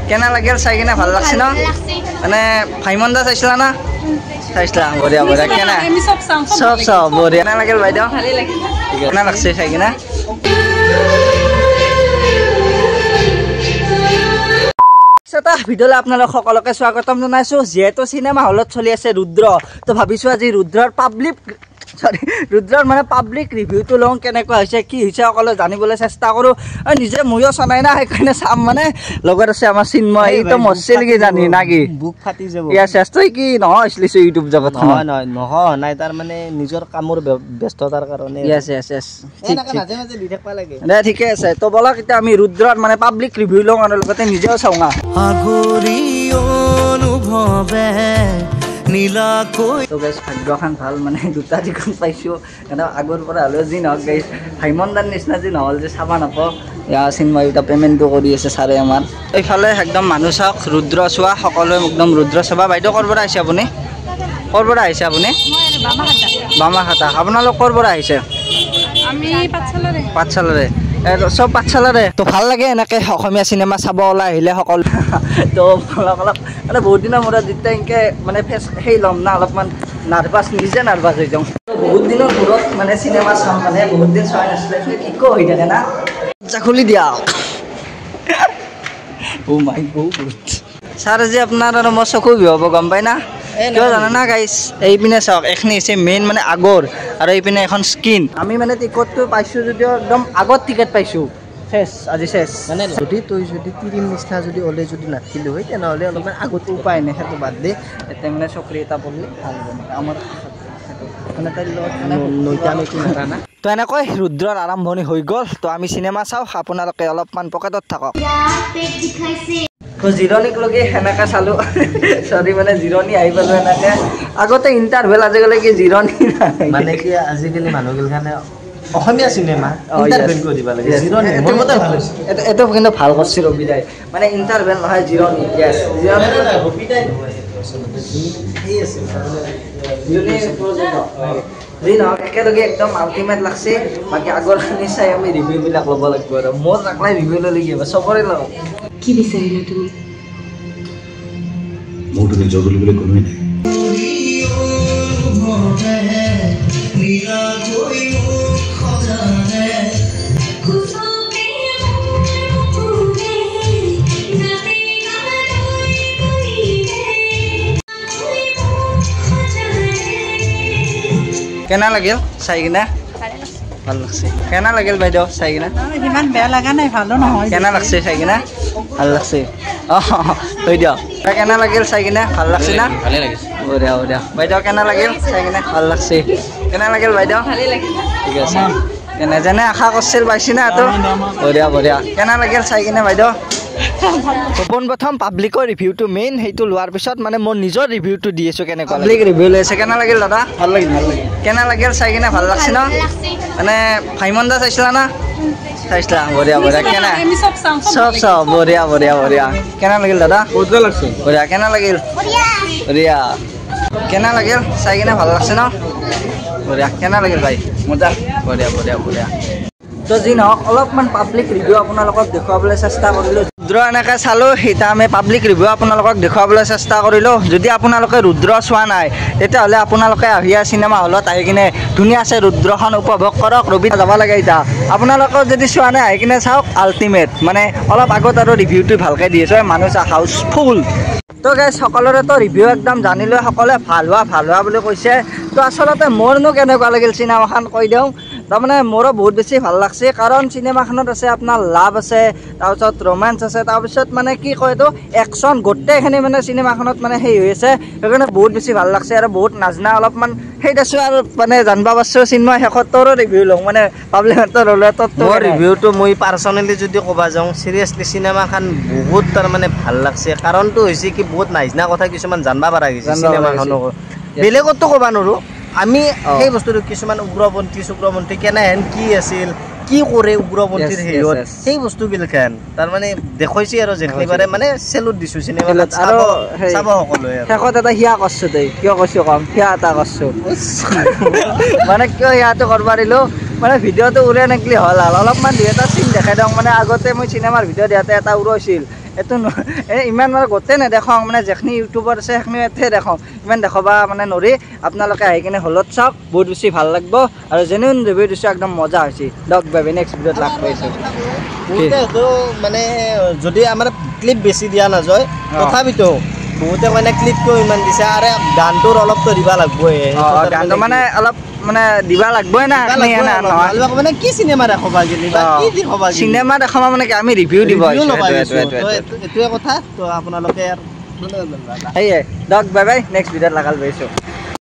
কেনা লাগিল চাই কিনে ভাল লাগছে ন মানে ভাইমন দা চাইছিলা না চাইছিলা বঢ়িয়া বঢ়িয়া কেনা চব চব বঢ়িয়া কেনা লাগিল বাইদেউ কেনা লাগছে চাই কিনে ভিডিঅ'লৈ আপোনালোক সকলোকে স্বাগতম জনাইছোঁ যিহেতু চিনেমা হলত চলি আছে ৰুদ্ৰ তো ভাবিছোঁ আজি ৰুদ্ৰৰ মানে পাব্লিক ৰিভিউটো লওঁ কেনেকুৱা হৈছে কি হৈছে সকলো জানিবলৈ চেষ্টা কৰোঁ আৰু নিজে ময়ো চনাই না সেইকাৰণে চাম মানে লগত আছে আমাৰ চিন্ময় এইটো মৰছিল কি জানি না কি বুক ফাটি যাব তই কি নহয় চলিছোঁ ইউটিউব জগত নহয় নাই তাৰ মানে নিজৰ কামৰ ব্যস্ততাৰ কাৰণে দে ঠিকে আছে তো বলক এতিয়া আমি ৰুদ্ৰৰ মানে পাব্লিক ৰিভিউ লওঁ আৰু লগতে নিজেও চাওঁ ভাগ্যখন ভাল মানে দুটা যিখন পাইছোঁ আগৰ পৰা হ'লেও যি নহওক গাইছ ভাইমন দাৰ নিচিনা যি নহ'ল যে চাবা নাপাওঁ চিন্ময় এতিয়া পে'মেণ্টটো কৰি আছে ছাৰে আমাৰ এইফালে একদম মানুহ চাওক ৰুদ্ৰ চোৱা সকলোৱে একদম ৰুদ্ৰ চাবা বাইদেউ ক'ৰ পৰা আহিছে আপুনি ক'ৰ পৰা আহিছে আপুনি বামাখাটা আপোনালোক ক'ৰ পৰা আহিছে পাঠশালাৰে চব পাঠশালাৰে তো ভাল লাগে এনেকৈ অসমীয়া চিনেমা চাব ওলাই আহিলে সকলো তো অলপ মানে বহুত দিনৰ মূৰত যেতিয়া এনেকৈ মানে সেই ল'ম না অলপমান নাৰ্ভাছ নিজে নাৰ্ভাছ হৈ যাওঁ বহুত দিনৰ মূৰত মানে চিনেমা চাম মানে বহুত দিন চোৱাই নাছিলে ইকো হৈ থাকে না খুলি দিয়া মাই বহুত ছাৰ আজি আপোনাৰ আৰু মোৰ চকু বিহব গম পাই না কিয় জানে না গাইছ এইপিনে চাওক এইখিনি হৈছে মেইন মানে আগৰ আৰু এইপিনে এখন স্কিন আমি মানে টিকটটো পাইছোঁ যদিও একদম আগত টিকেট পাইছোঁ শেষ আজি শেষ মানে যদি তই যদি তিৰিম নিচিনা যদি ওলাই যদি নাথাকিলোঁ হয় তেনেহ'লে অলপমান আগত উপায় নাই সেইটো বাদ দি এতিয়া মানে চকৰি এটা পঢ়িলে ভাল হ'ব আমাৰ মানে তাইৰ লগত তো এনেকৈ ৰুদ্ৰৰ আৰম্ভণি হৈ গ'ল তো আমি চিনেমা চাওঁ আপোনালোকে অলপমান পকেটত থাকক জিৰণিক লগি সেনেকৈ চালোঁ চৰি মানে জিৰণি আহি পালোঁ এনেকৈ আগতে ইণ্টাৰভেল আজিকালি কি জিৰণি মানে কি আজিকালি মানুহগিলাখানে অসমীয়া চিনেমা ইণ্টাৰভেল কৰি দিব লাগে জিৰণি মোৰ মতে ভাল হৈছে এইটো কিন্তু ভাল কৰিছে ৰবিদাই মানে ইণ্টাৰভেল নহয় জিৰণি য়েছ জিৰণি যি নহওক একেলগে একদম আল্টিমেট লাগছে বাকী আগৰখিনি চাই আমি ৰিভিউবিলাক ল'ব লাগিব আৰু মোৰ তাকলাই ৰিভিউ ল'লে কি হ'ব চবৰে লওঁ কি বিচাৰিলা তুমি মোৰ তুমি জৰুৰী বুলি কোনোৱে নাই কেনা লাগিল চাই কিনে ভাল লাগছে কেনা লাগিল বাইদেউ চাই কিনে ইমান বেয়া লগা নাই ভালো নহয় কেনা লাগছে চাই কিনে ভাল লাগছে অঁ হৈ দিয়ক কেনা লাগিল চাই কিনে ভাল লাগছে না ভালে লাগিছে বঢ়িয়া বঢ়িয়া বাইদেউ কেনা লাগিল চাই কিনে ভাল লাগছে কেনা লাগিল বাইদেউ ঠিক আছে কেনে যেনে আশা কৰিছিল পাইছি না তো বঢ়িয়া বঢ়িয়া কেনা লাগিল চাই কিনে বাইদেউ পোনপ্ৰথম পাব্লিকৰ ৰিভিউটো মেইন সেইটো লোৱাৰ পিছত মানে মোৰ নিজৰ ৰিভিউটো দি আছোঁ কেনেকুৱা পাব্লিক ৰিভিউ লৈছে কেনা লাগিল দাদা ভাল লাগিল কেনা লাগিল চাই কিনে ভাল লাগছে ন মানে ভাইমন দা চাইছিলা না চাইছিলা বঢ়িয়া বঢ়িয়া কেনা চব চব বঢ়িয়া বঢ়িয়া বঢ়িয়া কেনা লাগিল দাদা বহুত ভাল লাগছে বঢ়িয়া কেনা লাগিল বঢ়িয়া কেনা লাগিল চাই কিনে ভাল লাগছে ন বঢ়িয়া কেনা লাগিল ভাই মজা বঢ়িয়া বঢ়িয়া বঢ়িয়া তো যি নহওক অলপমান পাব্লিক ৰিভিউ আপোনালোকক দেখুৱাবলৈ চেষ্টা কৰিলোঁ ৰুদ্ৰ এনেকৈ চালোঁ এতিয়া আমি পাব্লিক ৰিভিউ আপোনালোকক দেখুৱাবলৈ চেষ্টা কৰিলোঁ যদি আপোনালোকে ৰুদ্ৰ চোৱা নাই তেতিয়াহ'লে আপোনালোকে আহিয়া চিনেমা হলত আহি কিনে ধুনীয়াছে ৰুদ্ৰখন উপভোগ কৰক ৰবি যাব লাগে এতিয়া আপোনালোকৰ যদি চোৱা নাই আহি কিনে চাওক আল্টিমেট মানে অলপ আগত আৰু ৰিভিউটো ভালকৈ দি আছোঁ মানুহ চা হাউচফুল তো গাইজ সকলোৰেতো ৰিভিউ একদম জানিলৈ সকলোৱে ভাল হোৱা বুলি কৈছে তো আচলতে মোৰনো কেনেকুৱা লাগিল চিনেমাখন কৈ দিওঁ তাৰমানে মোৰো বহুত বেছি ভাল লাগছে কাৰণ চিনেমাখনত আছে আপোনাৰ লাভ আছে তাৰপিছত ৰোমাঞ্চ আছে তাৰপিছত মানে কি কয় এইটো একশ্যন গোটেইখিনি মানে চিনেমাখনত মানে সেই হৈ আছে সেইকাৰণে বহুত বেছি ভাল লাগছে আৰু বহুত নাজনা অলপমান সেই আছোঁ আৰু মানে জানিব পাৰিছোঁ চিনেমা শেষত তোৰো ৰিভিউ লওঁ মানে পাব্লিকতো ল'লে মোৰ ৰিভিউটো মই পাৰ্চনেলি যদি ক'ব যাওঁ চিৰিয়াছলি চিনেমাখন বহুত তাৰমানে ভাল লাগছে কাৰণটো হৈছে কি বহুত নাজনা কথা কিছুমান জানিব পৰা গৈছে চিনেমাখনক বেলেগতো ক'ব নোৱাৰোঁ আমি সেই বস্তুটো কিছুমান উগ্ৰপন্থী কেনেহেন কি আছিল কি কৰে উগ্ৰপন্থীৰ হেৰিত সেই বস্তুগিলাখান তাৰমানে দেখুৱাইছে আৰু যেনেবাৰে মানে চেলুট দিছোঁ চিনেমাত আৰু চাব সকলোৱে শেষত এটা হিয়া কৰিছোঁ তই কিয় কৈছোঁ কম হিয়া এটা কৰিছোঁ মানে কিয় হিয়াটো কৰিব পাৰিলোঁ মানে ভিডিঅ'টো উৰাই নাকিলে হ'ল অলপমান দুই এটা চিন দেখাই দিওঁ মানে আগতে মই চিনেমাৰ ভিডিঅ' দিয়াতে এটা উৰাইছিল এইটো ইমান মানে গোটেই নেদেখাওঁ মানে যিখিনি ইউটিউবত আছে সেইখিনি ইয়াতে দেখাওঁ ইমান দেখাবা মানে নৰি আপোনালোকে আহি কিনে হলত চাওক বহুত বেছি ভাল লাগিব আৰু জেনুইন ৰিভিউ দিছোঁ একদম মজা হৈছে দক বেবি নেক্সট ভিডিঅ'ত লাগ পাইছোঁ বহুতে মানে যদি আমাৰ ক্লিপ বেছি দিয়া নাযায় তথাপিতো বহুতে মানে ক্লিপটো ইমান দিছে আৰু গানটোৰ অলপতো দিব লাগিবই গানটো মানে অলপ মানে দিবা লাগবই না মানে কি চিনেমা দেখাবা গেলি বা কি দেখাবা গেলি চিনেমা দেখাবা মানে কি আমি ৰিভিউ দিব এইটোৱে কথা তো আপোনালোকে সেয়ে দক বাই বাই নেক্সট ভিডিঅ'ত লাগাল পাইছোঁ